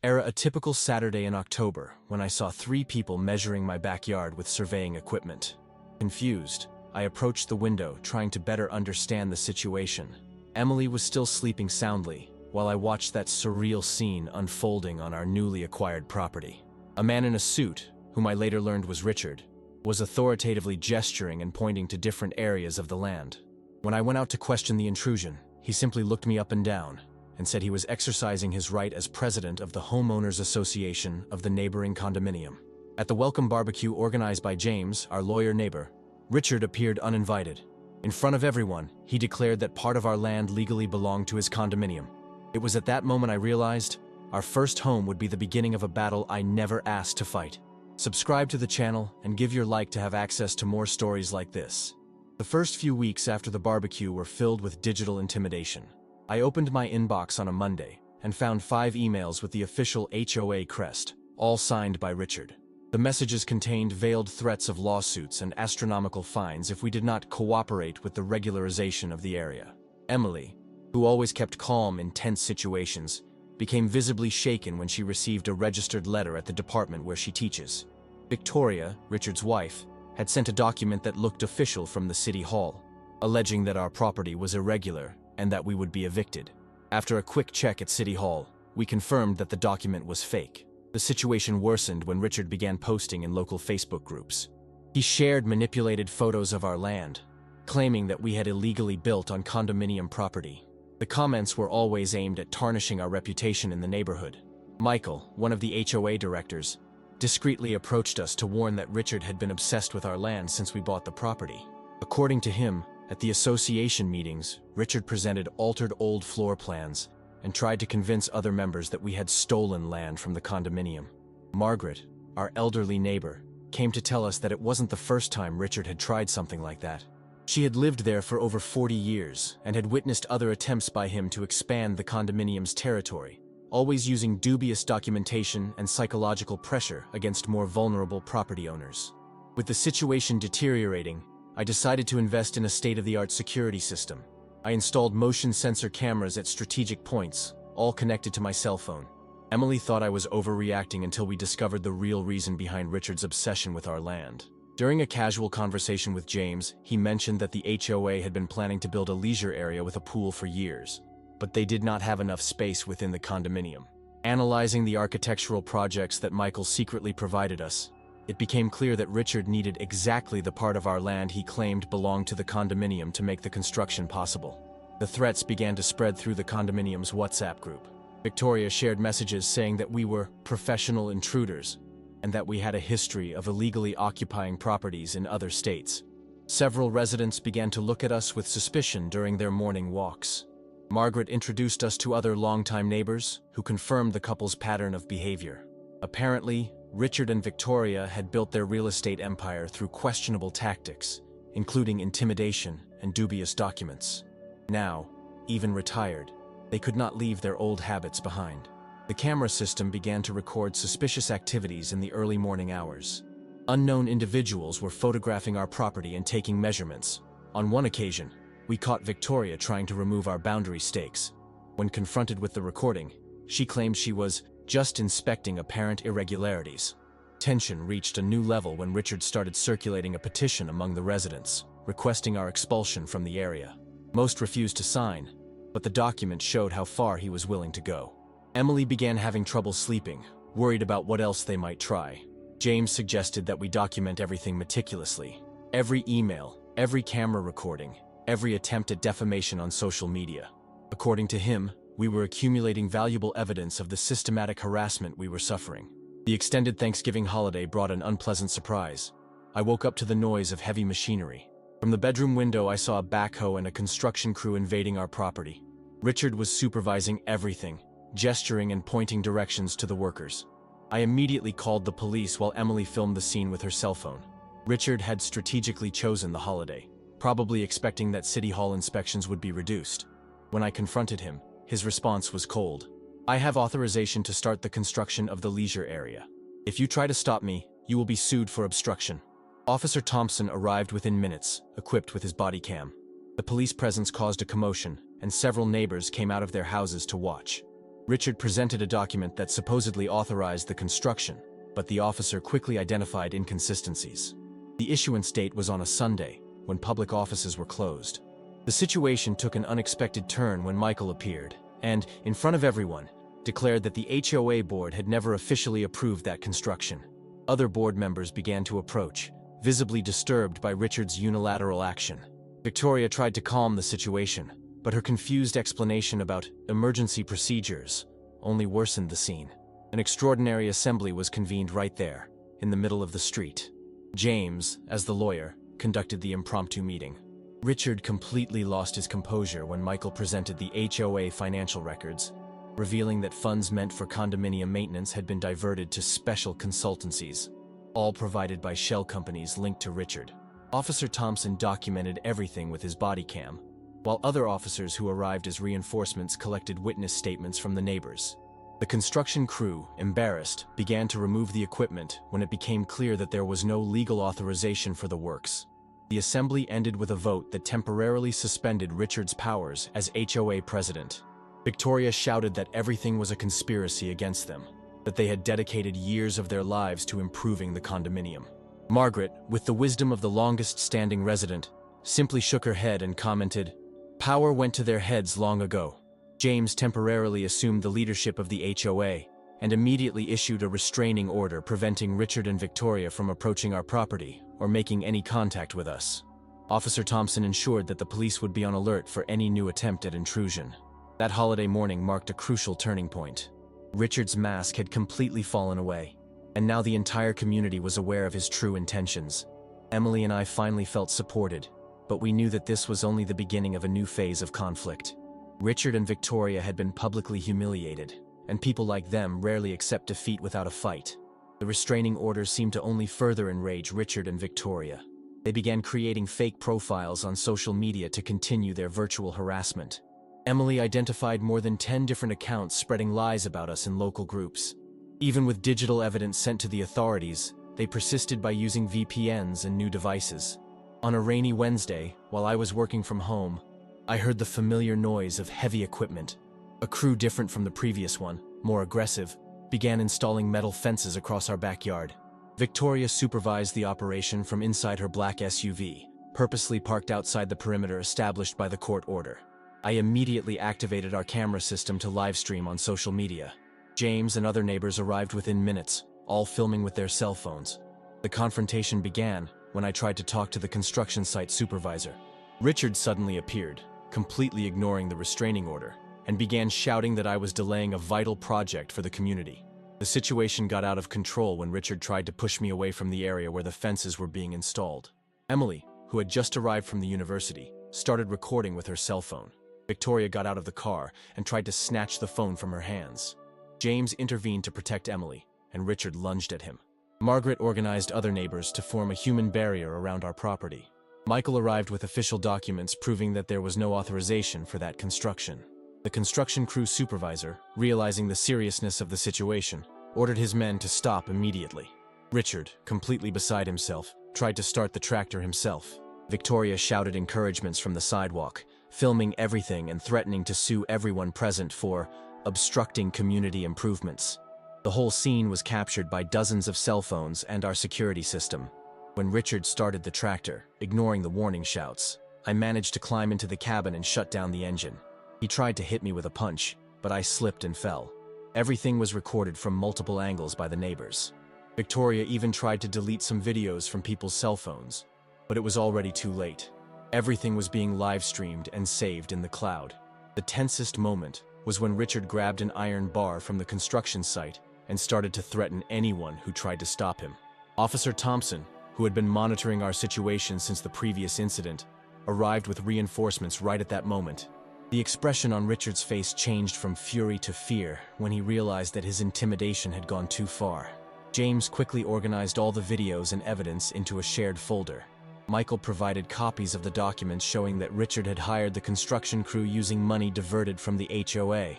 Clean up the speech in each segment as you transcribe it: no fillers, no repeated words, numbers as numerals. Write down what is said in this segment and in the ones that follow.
Era a typical Saturday in October when I saw three people measuring my backyard with surveying equipment. Confused, I approached the window, trying to better understand the situation. Emily was still sleeping soundly, while I watched that surreal scene unfolding on our newly acquired property. A man in a suit, whom I later learned was Richard, was authoritatively gesturing and pointing to different areas of the land. When I went out to question the intrusion, he simply looked me up and down and said he was exercising his right as president of the Homeowners Association of the neighboring condominium. At the welcome barbecue organized by James, our lawyer neighbor, Richard appeared uninvited. In front of everyone, he declared that part of our land legally belonged to his condominium. It was at that moment I realized our first home would be the beginning of a battle I never asked to fight. Subscribe to the channel and give your like to have access to more stories like this. The first few weeks after the barbecue were filled with digital intimidation. I opened my inbox on a Monday and found 5 emails with the official HOA crest, all signed by Richard. The messages contained veiled threats of lawsuits and astronomical fines if we did not cooperate with the regularization of the area. Emily, who always kept calm in tense situations, became visibly shaken when she received a registered letter at the department where she teaches. Victoria, Richard's wife, had sent a document that looked official from the city hall, alleging that our property was irregular and that we would be evicted. After a quick check at City Hall, we confirmed that the document was fake. The situation worsened when Richard began posting in local Facebook groups. He shared manipulated photos of our land, claiming that we had illegally built on condominium property. The comments were always aimed at tarnishing our reputation in the neighborhood. Michael, one of the HOA directors, discreetly approached us to warn that Richard had been obsessed with our land since we bought the property. According to him, at the association meetings, Richard presented altered old floor plans and tried to convince other members that we had stolen land from the condominium. Margaret, our elderly neighbor, came to tell us that it wasn't the first time Richard had tried something like that. She had lived there for over 40 years and had witnessed other attempts by him to expand the condominium's territory, always using dubious documentation and psychological pressure against more vulnerable property owners. With the situation deteriorating, I decided to invest in a state-of-the-art security system. I installed motion sensor cameras at strategic points, all connected to my cell phone. Emily thought I was overreacting until we discovered the real reason behind Richard's obsession with our land. During a casual conversation with James, he mentioned that the HOA had been planning to build a leisure area with a pool for years, but they did not have enough space within the condominium. Analyzing the architectural projects that Michael secretly provided us, it became clear that Richard needed exactly the part of our land he claimed belonged to the condominium to make the construction possible. The threats began to spread through the condominium's WhatsApp group. Victoria shared messages saying that we were professional intruders and that we had a history of illegally occupying properties in other states. Several residents began to look at us with suspicion during their morning walks. Margaret introduced us to other longtime neighbors who confirmed the couple's pattern of behavior. Apparently, Richard and Victoria had built their real estate empire through questionable tactics, including intimidation and dubious documents. Now, even retired, they could not leave their old habits behind. The camera system began to record suspicious activities in the early morning hours. Unknown individuals were photographing our property and taking measurements. On one occasion, we caught Victoria trying to remove our boundary stakes. When confronted with the recording, she claimed she was just inspecting apparent irregularities. Tension reached a new level when Richard started circulating a petition among the residents, requesting our expulsion from the area. Most refused to sign, but the document showed how far he was willing to go. Emily began having trouble sleeping, worried about what else they might try. James suggested that we document everything meticulously. Every email, every camera recording, every attempt at defamation on social media. According to him, we were accumulating valuable evidence of the systematic harassment we were suffering. The extended Thanksgiving holiday brought an unpleasant surprise. I woke up to the noise of heavy machinery. From the bedroom window, I saw a backhoe and a construction crew invading our property. Richard was supervising everything, gesturing and pointing directions to the workers. I immediately called the police while Emily filmed the scene with her cell phone. Richard had strategically chosen the holiday, probably expecting that City Hall inspections would be reduced. When I confronted him, his response was cold. "I have authorization to start the construction of the leisure area. If you try to stop me, you will be sued for obstruction." Officer Thompson arrived within minutes, equipped with his body cam. The police presence caused a commotion, and several neighbors came out of their houses to watch. Richard presented a document that supposedly authorized the construction, but the officer quickly identified inconsistencies. The issuance date was on a Sunday, when public offices were closed. The situation took an unexpected turn when Michael appeared, and, in front of everyone, declared that the HOA board had never officially approved that construction. Other board members began to approach, visibly disturbed by Richard's unilateral action. Victoria tried to calm the situation, but her confused explanation about emergency procedures only worsened the scene. An extraordinary assembly was convened right there, in the middle of the street. James, as the lawyer, conducted the impromptu meeting. Richard completely lost his composure when Michael presented the HOA financial records, revealing that funds meant for condominium maintenance had been diverted to special consultancies, all provided by shell companies linked to Richard. Officer Thompson documented everything with his body cam, while other officers who arrived as reinforcements collected witness statements from the neighbors. The construction crew, embarrassed, began to remove the equipment when it became clear that there was no legal authorization for the works. The assembly ended with a vote that temporarily suspended Richard's powers as HOA president. Victoria shouted that everything was a conspiracy against them, that they had dedicated years of their lives to improving the condominium. Margaret, with the wisdom of the longest-standing resident, simply shook her head and commented, "Power went to their heads long ago." James temporarily assumed the leadership of the HOA and immediately issued a restraining order preventing Richard and Victoria from approaching our property or making any contact with us. Officer Thompson ensured that the police would be on alert for any new attempt at intrusion. That holiday morning marked a crucial turning point. Richard's mask had completely fallen away, and now the entire community was aware of his true intentions. Emily and I finally felt supported, but we knew that this was only the beginning of a new phase of conflict. Richard and Victoria had been publicly humiliated, and people like them rarely accept defeat without a fight. The restraining orders seemed to only further enrage Richard and Victoria. They began creating fake profiles on social media to continue their virtual harassment. Emily identified more than 10 different accounts spreading lies about us in local groups. Even with digital evidence sent to the authorities, they persisted by using VPNs and new devices. On a rainy Wednesday, while I was working from home, I heard the familiar noise of heavy equipment. A crew different from the previous one, more aggressive, began installing metal fences across our backyard. Victoria supervised the operation from inside her black SUV, purposely parked outside the perimeter established by the court order. I immediately activated our camera system to livestream on social media. James and other neighbors arrived within minutes, all filming with their cell phones. The confrontation began when I tried to talk to the construction site supervisor. Richard suddenly appeared, completely ignoring the restraining order, and began shouting that I was delaying a vital project for the community. The situation got out of control when Richard tried to push me away from the area where the fences were being installed. Emily, who had just arrived from the university, started recording with her cell phone. Victoria got out of the car and tried to snatch the phone from her hands. James intervened to protect Emily, and Richard lunged at him. Margaret organized other neighbors to form a human barrier around our property. Michael arrived with official documents proving that there was no authorization for that construction. The construction crew supervisor, realizing the seriousness of the situation, ordered his men to stop immediately. Richard, completely beside himself, tried to start the tractor himself. Victoria shouted encouragements from the sidewalk, filming everything and threatening to sue everyone present for obstructing community improvements. The whole scene was captured by dozens of cell phones and our security system. When Richard started the tractor, ignoring the warning shouts, I managed to climb into the cabin and shut down the engine. He tried to hit me with a punch, but I slipped and fell. Everything was recorded from multiple angles by the neighbors. Victoria even tried to delete some videos from people's cell phones, but it was already too late. Everything was being live-streamed and saved in the cloud. The tensest moment was when Richard grabbed an iron bar from the construction site and started to threaten anyone who tried to stop him. Officer Thompson, who had been monitoring our situation since the previous incident, arrived with reinforcements right at that moment. The expression on Richard's face changed from fury to fear when he realized that his intimidation had gone too far. James quickly organized all the videos and evidence into a shared folder. Michael provided copies of the documents showing that Richard had hired the construction crew using money diverted from the HOA.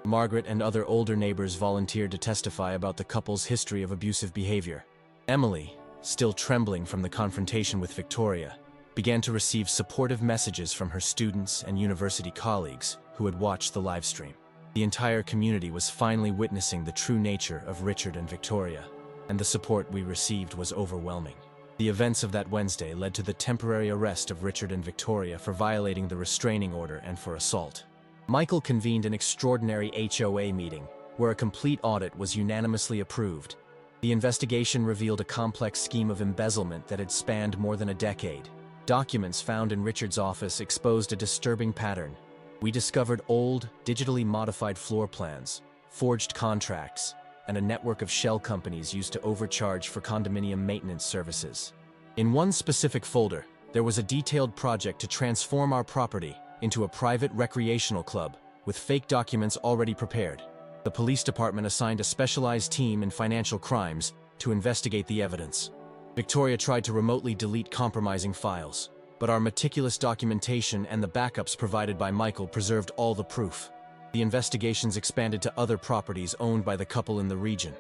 Margaret and other older neighbors volunteered to testify about the couple's history of abusive behavior. Emily, still trembling from the confrontation with Victoria, began to receive supportive messages from her students and university colleagues who had watched the live stream. The entire community was finally witnessing the true nature of Richard and Victoria, and the support we received was overwhelming. The events of that Wednesday led to the temporary arrest of Richard and Victoria for violating the restraining order and for assault. Michael convened an extraordinary HOA meeting, where a complete audit was unanimously approved. The investigation revealed a complex scheme of embezzlement that had spanned more than a decade. Documents found in Richard's office exposed a disturbing pattern. We discovered old, digitally modified floor plans, forged contracts, and a network of shell companies used to overcharge for condominium maintenance services. In one specific folder, there was a detailed project to transform our property into a private recreational club, with fake documents already prepared. The police department assigned a specialized team in financial crimes to investigate the evidence. Victoria tried to remotely delete compromising files, but our meticulous documentation and the backups provided by Michael preserved all the proof. The investigations expanded to other properties owned by the couple in the region.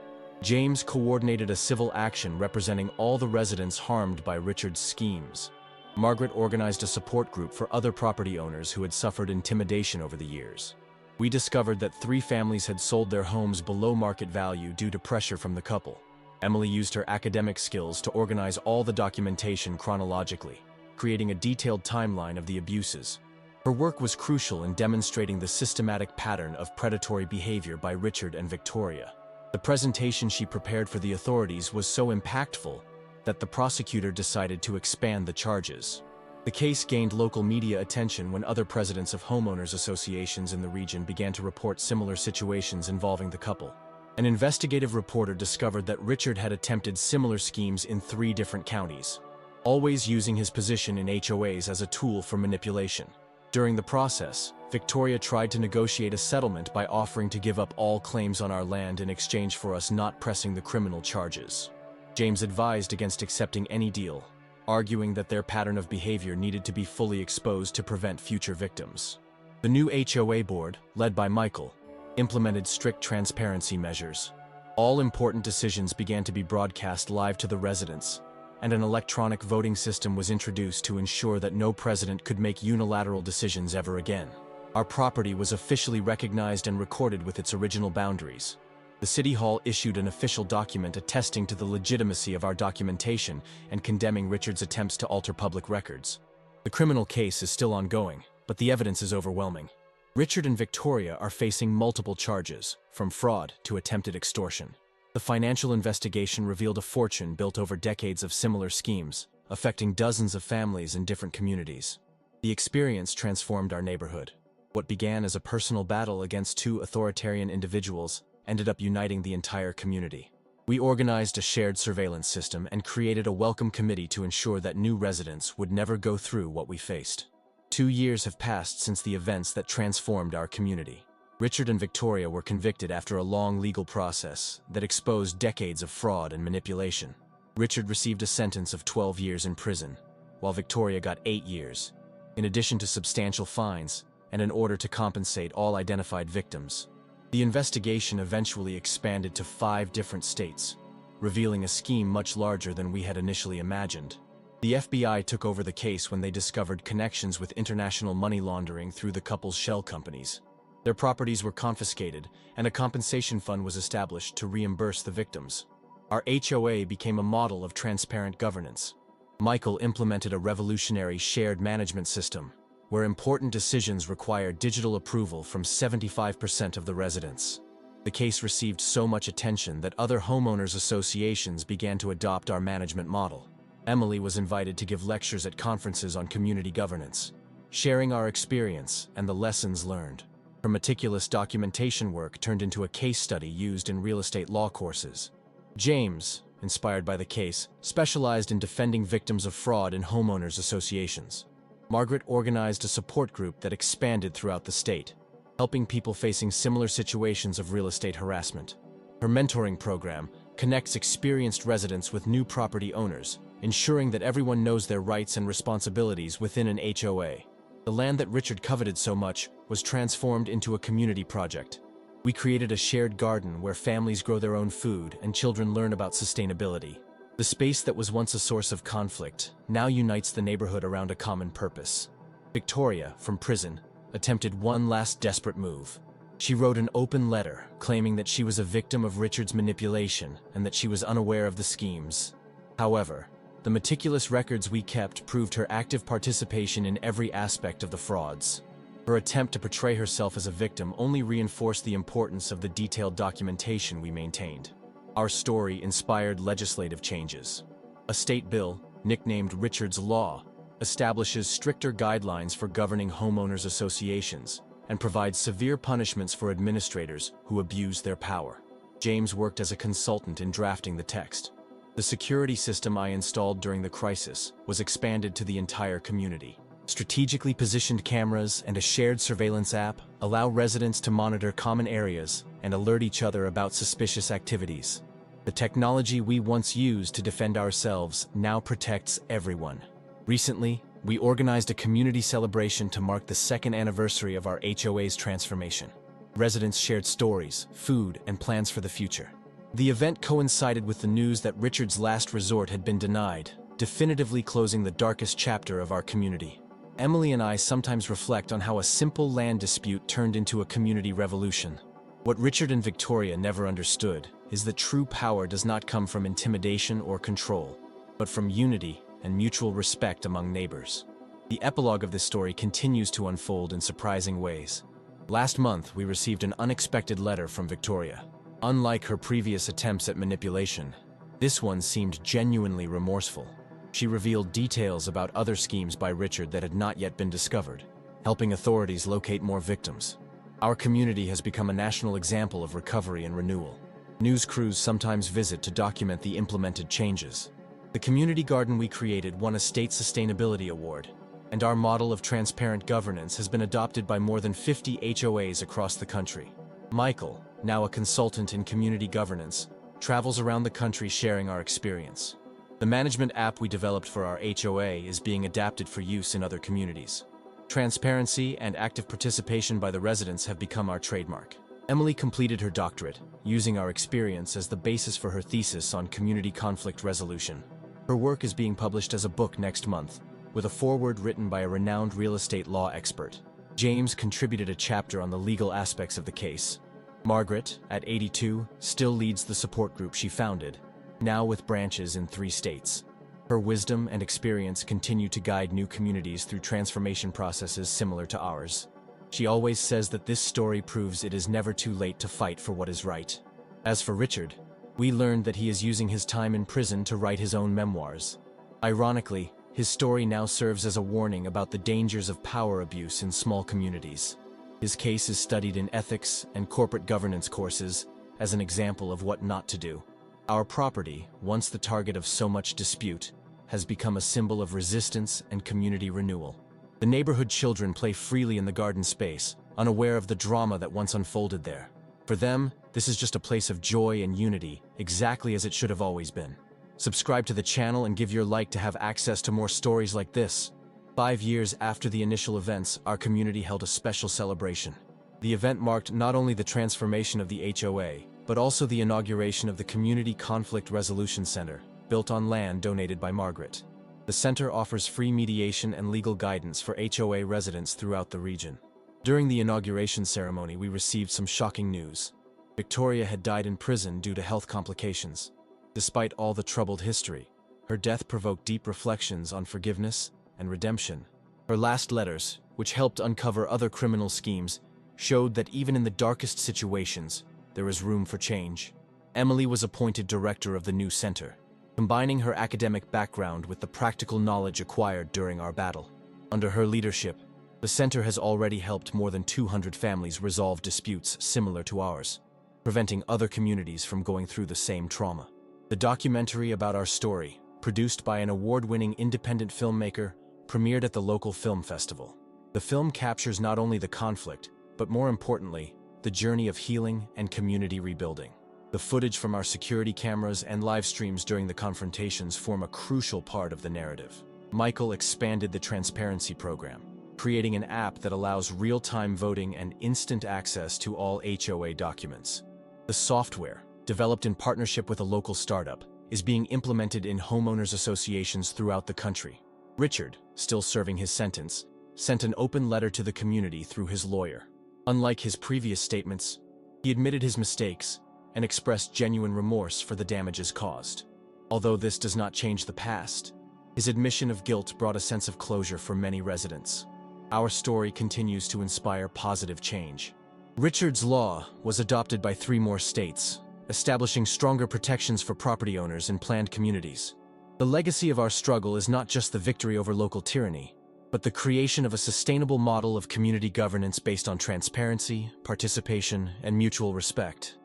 James coordinated a civil action representing all the residents harmed by Richard's schemes. Margaret organized a support group for other property owners who had suffered intimidation over the years. We discovered that 3 families had sold their homes below market value due to pressure from the couple. Emily used her academic skills to organize all the documentation chronologically, creating a detailed timeline of the abuses. Her work was crucial in demonstrating the systematic pattern of predatory behavior by Richard and Victoria. The presentation she prepared for the authorities was so impactful that the prosecutor decided to expand the charges. The case gained local media attention when other presidents of homeowners associations in the region began to report similar situations involving the couple. An investigative reporter discovered that Richard had attempted similar schemes in 3 different counties, always using his position in HOAs as a tool for manipulation. During the process, Victoria tried to negotiate a settlement by offering to give up all claims on our land in exchange for us not pressing the criminal charges. James advised against accepting any deal, arguing that their pattern of behavior needed to be fully exposed to prevent future victims. The new HOA board, led by Michael, implemented strict transparency measures. All important decisions began to be broadcast live to the residents, and an electronic voting system was introduced to ensure that no president could make unilateral decisions ever again. Our property was officially recognized and recorded with its original boundaries. The City Hall issued an official document attesting to the legitimacy of our documentation and condemning Richard's attempts to alter public records. The criminal case is still ongoing, but the evidence is overwhelming. Richard and Victoria are facing multiple charges, from fraud to attempted extortion. The financial investigation revealed a fortune built over decades of similar schemes, affecting dozens of families in different communities. The experience transformed our neighborhood. What began as a personal battle against 2 authoritarian individuals ended up uniting the entire community. We organized a shared surveillance system and created a welcome committee to ensure that new residents would never go through what we faced. 2 years have passed since the events that transformed our community. Richard and Victoria were convicted after a long legal process that exposed decades of fraud and manipulation. Richard received a sentence of 12 years in prison, while Victoria got 8 years, in addition to substantial fines and an order to compensate all identified victims. The investigation eventually expanded to 5 different states, revealing a scheme much larger than we had initially imagined. The FBI took over the case when they discovered connections with international money laundering through the couple's shell companies. Their properties were confiscated, and a compensation fund was established to reimburse the victims. Our HOA became a model of transparent governance. Michael implemented a revolutionary shared management system, where important decisions required digital approval from 75% of the residents. The case received so much attention that other homeowners associations began to adopt our management model. Emily was invited to give lectures at conferences on community governance, sharing our experience and the lessons learned. Her meticulous documentation work turned into a case study used in real estate law courses. James, inspired by the case, specialized in defending victims of fraud in homeowners associations. Margaret organized a support group that expanded throughout the state, helping people facing similar situations of real estate harassment. Her mentoring program connects experienced residents with new property owners, ensuring that everyone knows their rights and responsibilities within an HOA. The land that Richard coveted so much was transformed into a community project. We created a shared garden where families grow their own food and children learn about sustainability. The space that was once a source of conflict now unites the neighborhood around a common purpose. Victoria, from prison, attempted one last desperate move. She wrote an open letter claiming that she was a victim of Richard's manipulation and that she was unaware of the schemes. However, the meticulous records we kept proved her active participation in every aspect of the frauds. Her attempt to portray herself as a victim only reinforced the importance of the detailed documentation we maintained. Our story inspired legislative changes. A state bill, nicknamed Richard's Law, establishes stricter guidelines for governing homeowners associations and provides severe punishments for administrators who abuse their power. James worked as a consultant in drafting the text. The security system I installed during the crisis was expanded to the entire community. Strategically positioned cameras and a shared surveillance app allow residents to monitor common areas and alert each other about suspicious activities. The technology we once used to defend ourselves now protects everyone. Recently, we organized a community celebration to mark the second anniversary of our HOA's transformation. Residents shared stories, food, and plans for the future. The event coincided with the news that Richard's last resort had been denied, definitively closing the darkest chapter of our community. Emily and I sometimes reflect on how a simple land dispute turned into a community revolution. What Richard and Victoria never understood is that true power does not come from intimidation or control, but from unity and mutual respect among neighbors. The epilogue of this story continues to unfold in surprising ways. Last month, we received an unexpected letter from Victoria. Unlike her previous attempts at manipulation, this one seemed genuinely remorseful. She revealed details about other schemes by Richard that had not yet been discovered, helping authorities locate more victims. Our community has become a national example of recovery and renewal. News crews sometimes visit to document the implemented changes. The community garden we created won a state sustainability award, and our model of transparent governance has been adopted by more than 50 HOAs across the country. Michael, now a consultant in community governance, travels around the country sharing our experience. The management app we developed for our HOA is being adapted for use in other communities. Transparency and active participation by the residents have become our trademark. Emily completed her doctorate, using our experience as the basis for her thesis on community conflict resolution. Her work is being published as a book next month, with a foreword written by a renowned real estate law expert. James contributed a chapter on the legal aspects of the case. Margaret, at 82, still leads the support group she founded, now with branches in 3 states. Her wisdom and experience continue to guide new communities through transformation processes similar to ours. She always says that this story proves it is never too late to fight for what is right. As for Richard, we learned that he is using his time in prison to write his own memoirs. Ironically, his story now serves as a warning about the dangers of power abuse in small communities. His case is studied in ethics and corporate governance courses as an example of what not to do. Our property, once the target of so much dispute, has become a symbol of resistance and community renewal. The neighborhood children play freely in the garden space, unaware of the drama that once unfolded there. For them, this is just a place of joy and unity, exactly as it should have always been. Subscribe to the channel and give your like to have access to more stories like this. 5 years after the initial events, our community held a special celebration. The event marked not only the transformation of the HOA, but also the inauguration of the Community Conflict Resolution Center, built on land donated by Margaret. The center offers free mediation and legal guidance for HOA residents throughout the region. During the inauguration ceremony, we received some shocking news. Victoria had died in prison due to health complications. Despite all the troubled history, her death provoked deep reflections on forgiveness and redemption. Her last letters, which helped uncover other criminal schemes, showed that even in the darkest situations, there is room for change. Emily was appointed director of the new center, combining her academic background with the practical knowledge acquired during our battle. Under her leadership, the center has already helped more than 200 families resolve disputes similar to ours, preventing other communities from going through the same trauma. The documentary about our story, produced by an award-winning independent filmmaker, premiered at the local film festival. The film captures not only the conflict, but more importantly, the journey of healing and community rebuilding. The footage from our security cameras and live streams during the confrontations form a crucial part of the narrative. Michael expanded the transparency program, creating an app that allows real-time voting and instant access to all HOA documents. The software, developed in partnership with a local startup, is being implemented in homeowners associations throughout the country. Richard, still serving his sentence, sent an open letter to the community through his lawyer. Unlike his previous statements, he admitted his mistakes and expressed genuine remorse for the damages caused. Although this does not change the past, his admission of guilt brought a sense of closure for many residents. Our story continues to inspire positive change. Richard's Law was adopted by 3 more states, establishing stronger protections for property owners in planned communities. The legacy of our struggle is not just the victory over local tyranny, but the creation of a sustainable model of community governance based on transparency, participation, and mutual respect.